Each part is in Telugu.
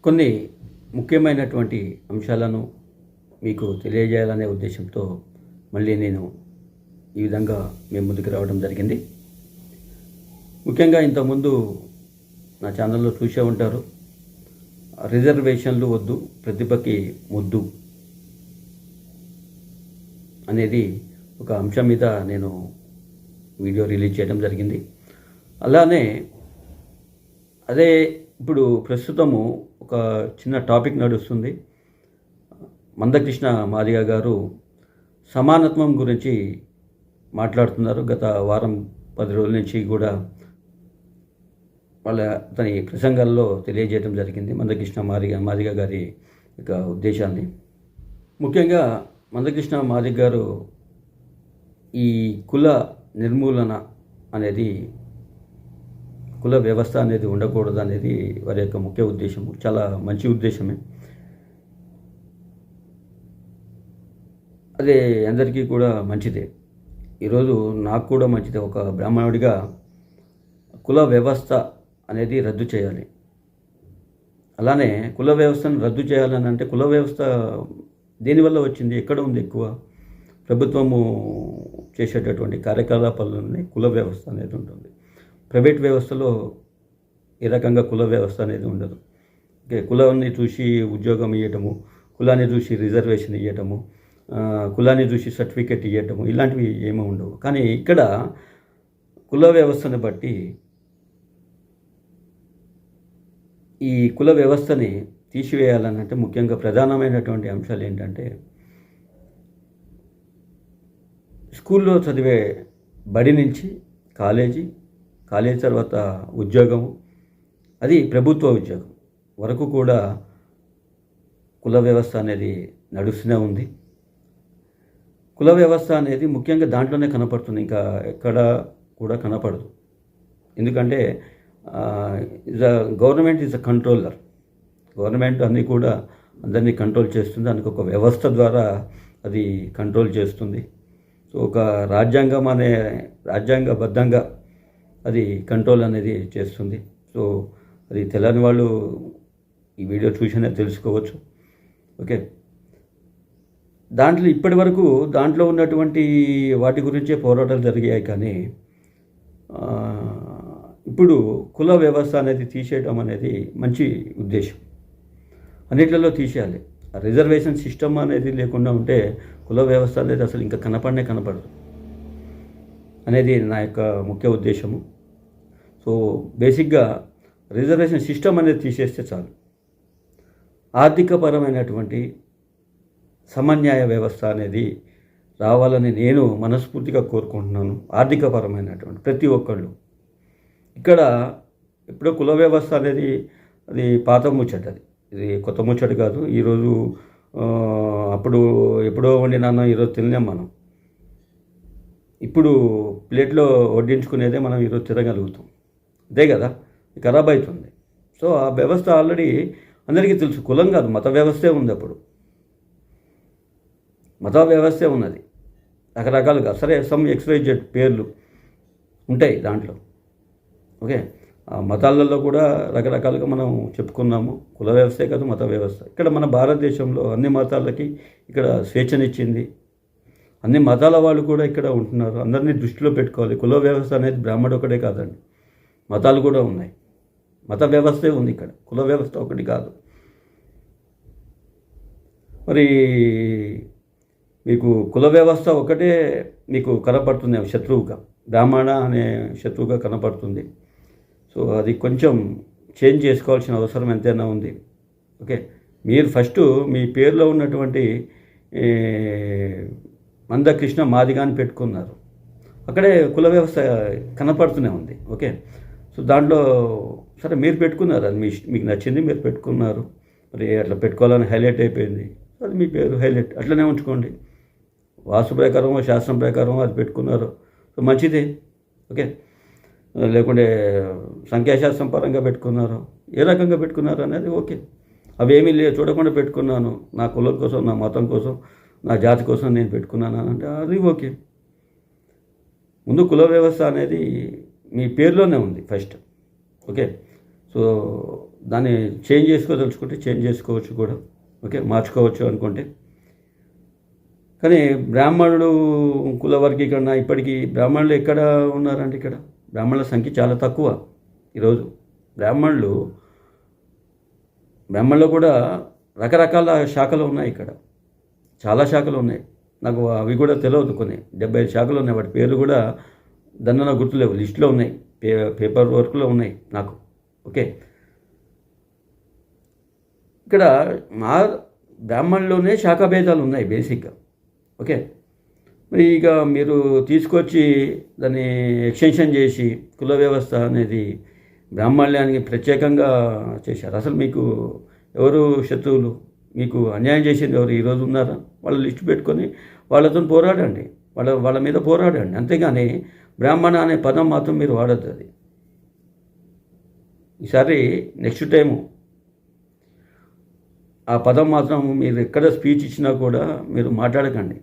కొన్ని ముఖ్యమైనటువంటి అంశాలను మీకు తెలియజేయాలనే ఉద్దేశంతో మళ్ళీ నేను ఈ విధంగా మీ ముందుకు రావడం జరిగింది. ముఖ్యంగా ఇంతకుముందు నా ఛానల్లో చూసే ఉంటారు, రిజర్వేషన్లు వద్దు ప్రతిభకి ముద్దు అనేది ఒక అంశం మీద నేను వీడియో రిలీజ్ చేయడం జరిగింది. అలానే అదే ఇప్పుడు ప్రస్తుతము ఒక చిన్న టాపిక్ నడుస్తుంది. మందకృష్ణ మాదిగ గారు సమానత్వం గురించి మాట్లాడుతున్నారు. గత వారం 10 రోజుల నుంచి కూడా అతని ప్రసంగాల్లో తెలియజేయడం జరిగింది మందకృష్ణ మాదిగ గారి యొక్క ఉద్దేశాన్ని. ముఖ్యంగా మందకృష్ణ మాదిగ గారు ఈ కుల నిర్మూలన అనేది, కుల వ్యవస్థ అనేది ఉండకూడదు అనేది వారి యొక్క ముఖ్య ఉద్దేశము. చాలా మంచి ఉద్దేశమే. అదే అందరికీ కూడా మంచిదే. ఈరోజు నాకు కూడా మంచిదే. ఒక బ్రాహ్మణుడిగా కుల వ్యవస్థ అనేది రద్దు చేయాలి. అలానే కుల వ్యవస్థను రద్దు చేయాలని అంటే, కుల వ్యవస్థ దేనివల్ల వచ్చింది, ఎక్కడ ఉంది ఎక్కువ? ప్రభుత్వము చేసేటటువంటి కార్యకలాపాలలోనే కుల వ్యవస్థ అనేది ఉంటుంది. ప్రైవేట్ వ్యవస్థలో ఈ రకంగా కుల వ్యవస్థ అనేది ఉండదు. కులాన్ని చూసి ఉద్యోగం ఇవ్వటము, కులాన్ని చూసి రిజర్వేషన్ ఇవ్వటము, కులాన్ని చూసి సర్టిఫికెట్ ఇవ్వటము, ఇలాంటివి ఏమీ ఉండవు. కానీ ఇక్కడ కుల వ్యవస్థను బట్టి ఈ కుల వ్యవస్థని తీసివేయాలని అంటే ముఖ్యంగా ప్రధానమైనటువంటి అంశాలు ఏంటంటే, స్కూల్లో చదివే బడి నుంచి కాలేజీ తర్వాత ఉద్యోగము, అది ప్రభుత్వ ఉద్యోగం వరకు కూడా కుల వ్యవస్థ అనేది నడుస్తూనే ఉంది. కుల వ్యవస్థ అనేది ముఖ్యంగా దాంట్లోనే కనపడుతుంది, ఇంకా ఎక్కడ కూడా కనపడదు. ఎందుకంటే government is a controller. Government అన్నీ కూడా అందరినీ కంట్రోల్ చేస్తుంది. దానికి ఒక వ్యవస్థ ద్వారా అది కంట్రోల్ చేస్తుంది. సో ఒక రాజ్యాంగబద్ధంగా అది కంట్రోల్ అనేది చేస్తుంది. సో అది తెలియని వాళ్ళు ఈ వీడియో చూసినా తెలుసుకోవచ్చు. ఓకే, దాంట్లో ఇప్పటి వరకు దాంట్లో ఉన్నటువంటి వాటి గురించే పోరాటాలు జరిగాయి. కానీ ఇప్పుడు కుల వ్యవస్థ అనేది తీసేయడం అనేది మంచి ఉద్దేశం. అన్నిట్లలో తీసేయాలి. రిజర్వేషన్ సిస్టమ్ అనేది లేకుండా ఉంటే కుల వ్యవస్థ అనేది అసలు ఇంకా కనపడదు అనేది నా యొక్క ముఖ్య ఉద్దేశము. సో బేసిక్గా రిజర్వేషన్ సిస్టమ్ అనేది తీసేస్తే చాలు. ఆర్థికపరమైనటువంటి సమన్యాయ వ్యవస్థ అనేది రావాలని నేను మనస్ఫూర్తిగా కోరుకుంటున్నాను. ఆర్థికపరమైనటువంటి ప్రతి ఒక్కళ్ళు ఇక్కడ ఎప్పుడో కుల వ్యవస్థ అనేది అది పాత ముచ్చట, ఇది కొత్త ముచ్చట కాదు. ఈరోజు అప్పుడు ఎప్పుడో వండినానో ఈరోజు తినలేం మనం. ఇప్పుడు ప్లేట్లో వడ్డించుకునేదే మనం ఈరోజు తినగలుగుతాం. అదే కదా, ఖరాబ్ అవుతుంది. సో ఆ వ్యవస్థ ఆల్రెడీ అందరికీ తెలుసు. కులం కాదు, మత వ్యవస్థే ఉంది. అప్పుడు మత వ్యవస్థే ఉన్నది రకరకాలుగా. సరే, సమ్ XYZ పేర్లు ఉంటాయి దాంట్లో. ఓకే, ఆ మతాలలో కూడా రకరకాలుగా మనం చెప్పుకున్నాము. కుల వ్యవస్థే కాదు, మత వ్యవస్థ. ఇక్కడ మన భారతదేశంలో అన్ని మతాలకి ఇక్కడ స్వేచ్ఛనిచ్చింది. అన్ని మతాల వాళ్ళు కూడా ఇక్కడ ఉంటున్నారు. అందరినీ దృష్టిలో పెట్టుకోవాలి. కుల వ్యవస్థ అనేది బ్రాహ్మడు ఒకటే కాదండి, మతాలు కూడా ఉన్నాయి. మత వ్యవస్థే ఉంది ఇక్కడ, కుల వ్యవస్థ ఒకటి కాదు. మరి మీకు కుల వ్యవస్థ ఒకటే మీకు కనపడుతుంది శత్రువుగా, బ్రాహ్మణ అనే శత్రువుగా కనపడుతుంది. సో అది కొంచెం చేంజ్ చేసుకోవాల్సిన అవసరం ఎంతైనా ఉంది. ఓకే, మీరు ఫస్ట్ మీ పేరులో ఉన్నటువంటి మందకృష్ణ మాదిగ అని పెట్టుకున్నారు, అక్కడే కుల వ్యవస్థ కనపడుతూనే ఉంది. ఓకే, సో దాంట్లో సరే మీరు పెట్టుకున్నారు, అది మీకు నచ్చింది, మీరు పెట్టుకున్నారు. మరి అట్లా పెట్టుకోవాలని హైలైట్ అయిపోయింది, అది మీ పేరు హైలైట్, అట్లనే ఉంచుకోండి. వాస్తు ప్రకారం శాస్త్రం ప్రకారం అది పెట్టుకున్నారు, సో మంచిదే. ఓకే, లేకుంటే సంఖ్యాశాస్త్రం పరంగా పెట్టుకున్నారు, ఏ రకంగా పెట్టుకున్నారు అనేది ఓకే. అవేమీ చూడకుండా పెట్టుకున్నాను, నా కులం కోసం, నా మతం కోసం, నా జాతి కోసం నేను పెట్టుకున్నాను అంటే అది ఓకే. ముందు కుల వ్యవస్థ అనేది మీ పేరులోనే ఉంది ఫస్ట్. ఓకే, సో దాన్ని చేంజ్ చేసుకోదలుచుకుంటే చేంజ్ చేసుకోవచ్చు కూడా, ఓకే, మార్చుకోవచ్చు అనుకుంటే. కానీ బ్రాహ్మణుడు కుల వర్గీకరణ ఇప్పటికీ బ్రాహ్మణులు ఎక్కడ ఉన్నారండి? ఇక్కడ బ్రాహ్మణుల సంఖ్య చాలా తక్కువ ఈరోజు. బ్రాహ్మణులు కూడా రకరకాల శాఖలు ఉన్నాయి ఇక్కడ, చాలా శాఖలు ఉన్నాయి. నాకు అవి కూడా తెలియదు, కొన్ని 75 శాఖలు ఉన్నాయి. వాటి పేర్లు కూడా దండన గుర్తులేవు, లిస్టులో ఉన్నాయి, పేపర్ వర్క్లో ఉన్నాయి నాకు, ఓకే. ఇక్కడ మా బ్రాహ్మణుల్లోనే శాఖాభేదాలు ఉన్నాయి బేసిక్గా, ఓకే. మరి ఇక మీరు తీసుకొచ్చి దాన్ని ఎక్స్టెన్షన్ చేసి కుల వ్యవస్థ అనేది బ్రాహ్మణ్యానికి ప్రత్యేకంగా చేశారు. అసలు మీకు ఎవరు శత్రువులు? మీకు అన్యాయం చేసింది ఎవరు ఈరోజు ఉన్నారా? వాళ్ళ లిస్టు పెట్టుకొని వాళ్ళతో పోరాడండి, వాళ్ళ మీద పోరాడండి. అంతేగాని బ్రాహ్మణ అనే పదం మాత్రం మీరు వాడద్దు. అది ఈసారి నెక్స్ట్ టైము ఆ పదం మాత్రం మీరు ఎక్కడ స్పీచ్ ఇచ్చినా కూడా మీరు మాట్లాడకండి.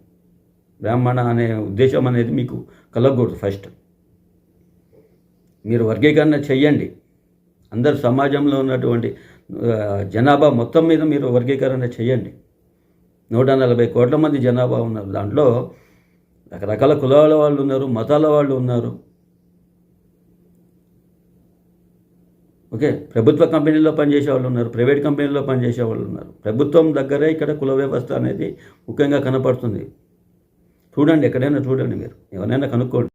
బ్రాహ్మణ అనే ఉద్దేశం అనేది మీకు కలగకూడదు. ఫస్ట్ మీరు వర్గీకరణ చెయ్యండి. అందరు సమాజంలో ఉన్నటువంటి జనాభా మొత్తం మీద మీరు వర్గీకరణ చేయండి. 140 కోట్ల మంది జనాభా ఉన్నారు. దాంట్లో రకరకాల కులాల వాళ్ళు ఉన్నారు, మతాల వాళ్ళు ఉన్నారు, ఓకే. ప్రభుత్వ కంపెనీల్లో పనిచేసే వాళ్ళు ఉన్నారు, ప్రైవేట్ కంపెనీల్లో పనిచేసే వాళ్ళు ఉన్నారు. ప్రభుత్వం దగ్గరే ఇక్కడ కుల వ్యవస్థ అనేది ముఖ్యంగా కనపడుతుంది. చూడండి, ఎక్కడైనా చూడండి, మీరు ఎవరైనా కనుక్కోండి.